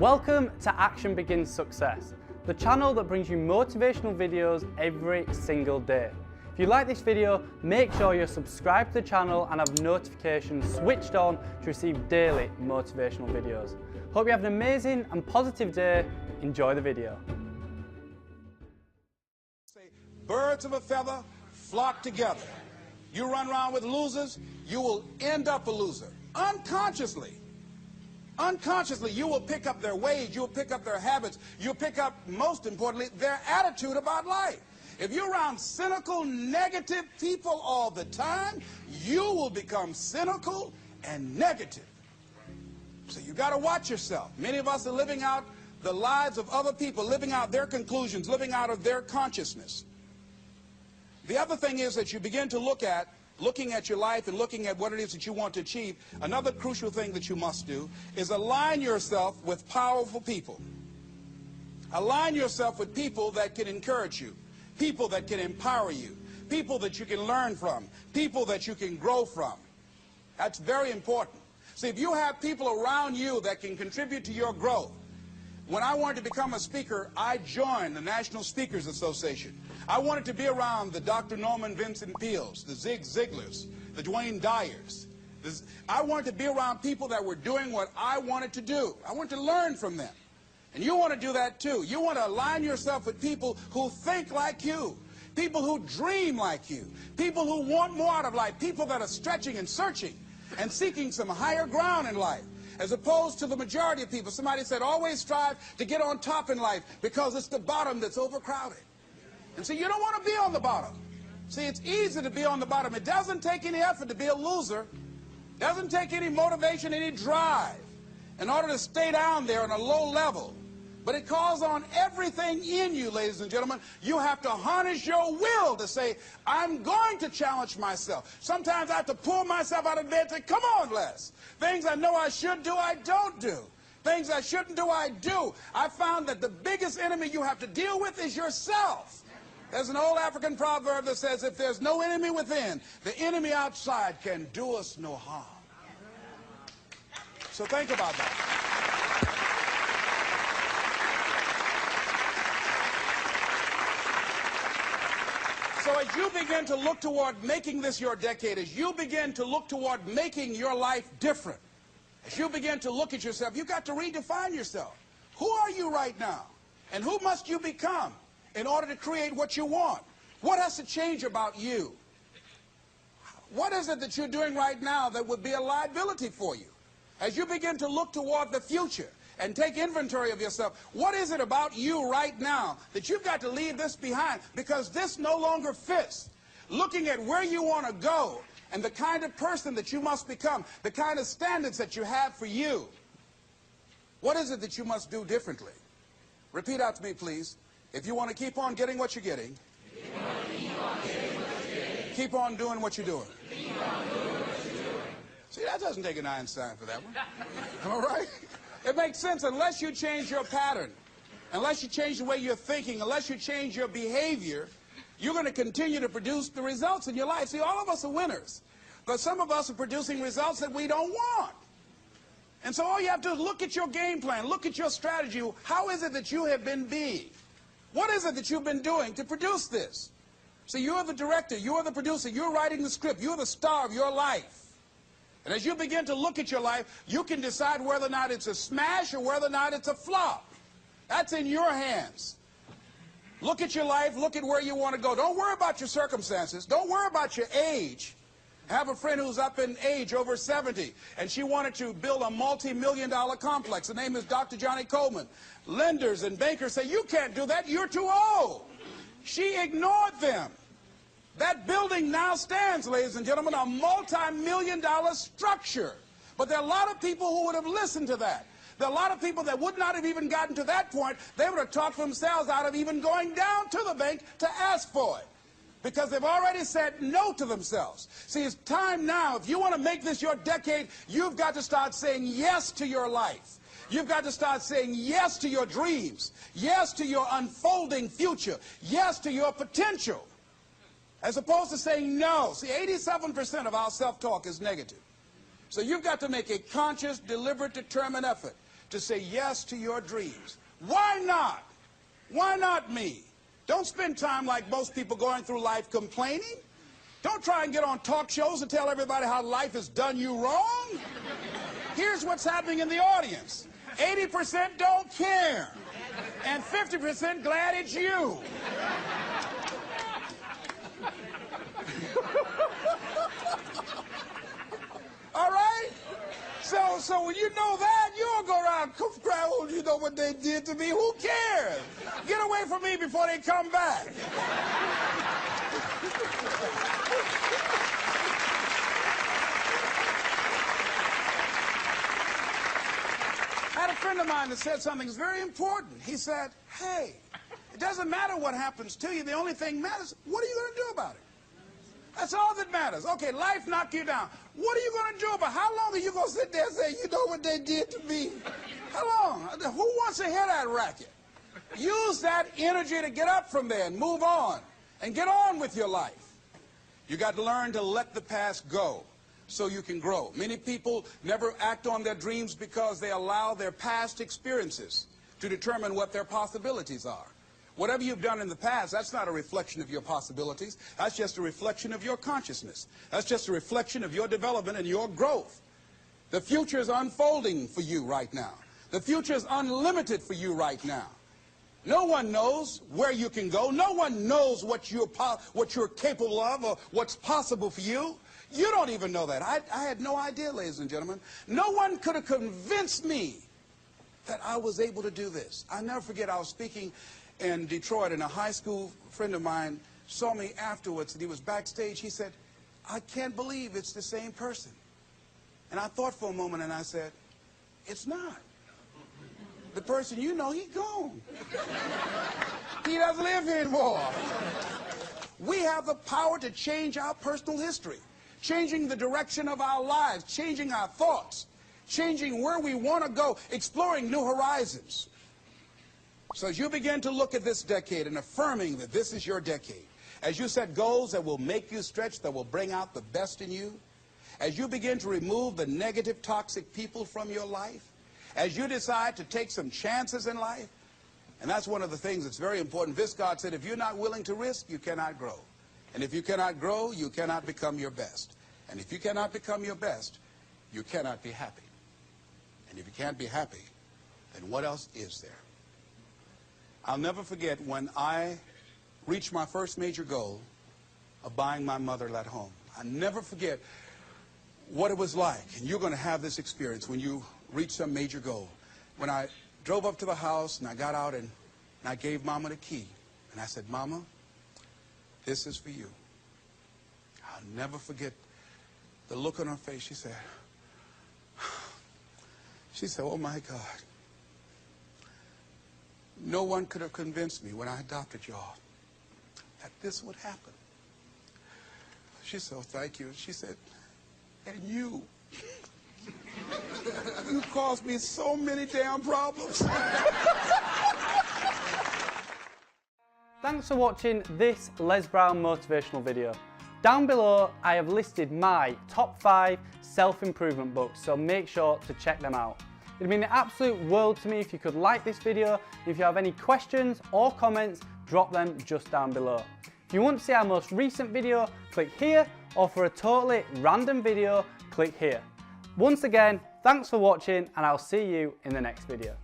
Welcome to Action Begins Success, the channel that brings you motivational videos every single day. If you like this video, make sure you're subscribed to the channel and have notifications switched on to receive daily motivational videos. Hope you have an amazing and positive day. Enjoy the video. Birds of a feather flock together. You run around with losers, you will end up a loser. Unconsciously. Unconsciously, you will pick up their ways, you'll pick up their habits, you'll pick up, most importantly, their attitude about life. If you're around cynical, negative people all the time, you will become cynical and negative. So you got to watch yourself. Many of us are living out the lives of other people, living out their conclusions, living out of their consciousness. The other thing is that you begin to looking at your life and looking at what it is that you want to achieve. Another crucial thing that you must do is align yourself with powerful people. Align yourself with people that can encourage you, people that can empower you, people that you can learn from, people that you can grow from. That's very important. See, if you have people around you that can contribute to your growth. When I wanted to become a speaker, I joined the National Speakers Association. I wanted to be around the Dr. Norman Vincent Peales, the Zig Ziglars, the Dwayne Dyers. I wanted to be around people that were doing what I wanted to do. I wanted to learn from them. And you want to do that too. You want to align yourself with people who think like you, people who dream like you, people who want more out of life, people that are stretching and searching and seeking some higher ground in life. As opposed to the majority of people. Somebody said, always strive to get on top in life because it's the bottom that's overcrowded. And so you don't want to be on the bottom. See, it's easy to be on the bottom. It doesn't take any effort to be a loser. It doesn't take any motivation, any drive in order to stay down there on a low level. But it calls on everything in you, ladies and gentlemen. You have to harness your will to say, I'm going to challenge myself. Sometimes I have to pull myself out of bed and say, come on, Les. Things I know I should do, I don't do. Things I shouldn't do, I do. I found that the biggest enemy you have to deal with is yourself. There's an old African proverb that says, if there's no enemy within, the enemy outside can do us no harm. So think about that. So as you begin to look toward making this your decade, as you begin to look toward making your life different, as you begin to look at yourself, you've got to redefine yourself. Who are you right now? And who must you become in order to create what you want? What has to change about you? What is it that you're doing right now that would be a liability for you? As you begin to look toward the future and take inventory of yourself, what is it about you right now that you've got to leave this behind because this no longer fits? Looking at where you want to go and the kind of person that you must become, the kind of standards that you have for you. What is it that you must do differently? Repeat out to me, please. If you want to keep on getting what you're getting, keep on doing what you're doing. See, that doesn't take an Einstein for that one. All right? It makes sense unless you change your pattern, unless you change the way you're thinking, unless you change your behavior, you're going to continue to produce the results in your life. See, all of us are winners, but some of us are producing results that we don't want. And so all you have to do is look at your game plan, look at your strategy. How is it that you have been being? What is it that you've been doing to produce this? See, you're the director, you're the producer, you're writing the script, you're the star of your life. And as you begin to look at your life, you can decide whether or not it's a smash or whether or not it's a flop. That's in your hands. Look at your life, look at where you want to go. Don't worry about your circumstances. Don't worry about your age. I have a friend who's up in age, over 70, and she wanted to build a multi-million-dollar complex. The name is Dr. Johnny Coleman. Lenders and bankers say, you can't do that, you're too old. She ignored them. That building now stands, ladies and gentlemen, a multi-million-dollar structure. But there are a lot of people who would have listened to that. There are a lot of people that would not have even gotten to that point. They would have talked themselves out of even going down to the bank to ask for it, because they've already said no to themselves. See, it's time now. If you want to make this your decade, you've got to start saying yes to your life. You've got to start saying yes to your dreams, yes to your unfolding future, yes to your potential, as opposed to saying no. See, 87% of our self-talk is negative. So you've got to make a conscious, deliberate, determined effort to say yes to your dreams. Why not? Why not me? Don't spend time like most people going through life complaining. Don't try and get on talk shows and tell everybody how life has done you wrong. Here's what's happening in the audience. 80% don't care, and 50% glad it's you. All right? So when you know that, you don't go around cry, oh, you know what they did to me? Who cares? Get away from me before they come back. I had a friend of mine that said something that's very important. He said, hey, it doesn't matter what happens to you. The only thing matters, what are you going to do about it? That's all that matters. Okay, life knocked you down. What are you going to do about it? How long are you going to sit there and say, you know what they did to me? How long? Who wants to hear that racket? Use that energy to get up from there and move on and get on with your life. You got to learn to let the past go so you can grow. Many people never act on their dreams because they allow their past experiences to determine what their possibilities are. Whatever you've done in the past, that's not a reflection of your possibilities. That's just a reflection of your consciousness. That's just a reflection of your development and your growth. The future is unfolding for you right now. The future is unlimited for you right now. No one knows where you can go. No one knows what you're capable of or what's possible for you. You don't even know that. I had no idea, ladies and gentlemen. No one could have convinced me that I was able to do this. I'll never forget, I was speaking in Detroit, and a high school friend of mine saw me afterwards, and he was backstage. He said, I can't believe it's the same person. And I thought for a moment, and I said, it's not. The person you know, he's gone. He doesn't live here anymore. We have the power to change our personal history, changing the direction of our lives, changing our thoughts, changing where we want to go, exploring new horizons. So as you begin to look at this decade and affirming that this is your decade, as you set goals that will make you stretch, that will bring out the best in you, as you begin to remove the negative, toxic people from your life, as you decide to take some chances in life, and that's one of the things that's very important. Viscard said, if you're not willing to risk, you cannot grow. And if you cannot grow, you cannot become your best. And if you cannot become your best, you cannot be happy. And if you can't be happy, then what else is there? I'll never forget when I reached my first major goal of buying my mother that home. I'll never forget what it was like. And you're going to have this experience when you reach some major goal. When I drove up to the house and I got out and I gave Mama the key. And I said, Mama, this is for you. I'll never forget the look on her face. She said, oh my God. No one could have convinced me when I adopted y'all that this would happen. She said, oh, thank you. She said, and you caused me so many damn problems. Thanks for watching this Les Brown motivational video. Down below, I have listed my top 5 self-improvement books, so make sure to check them out. It'd mean the absolute world to me if you could like this video. If you have any questions or comments, drop them just down below. If you want to see our most recent video, click here, or for a totally random video, click here. Once again, thanks for watching, and I'll see you in the next video.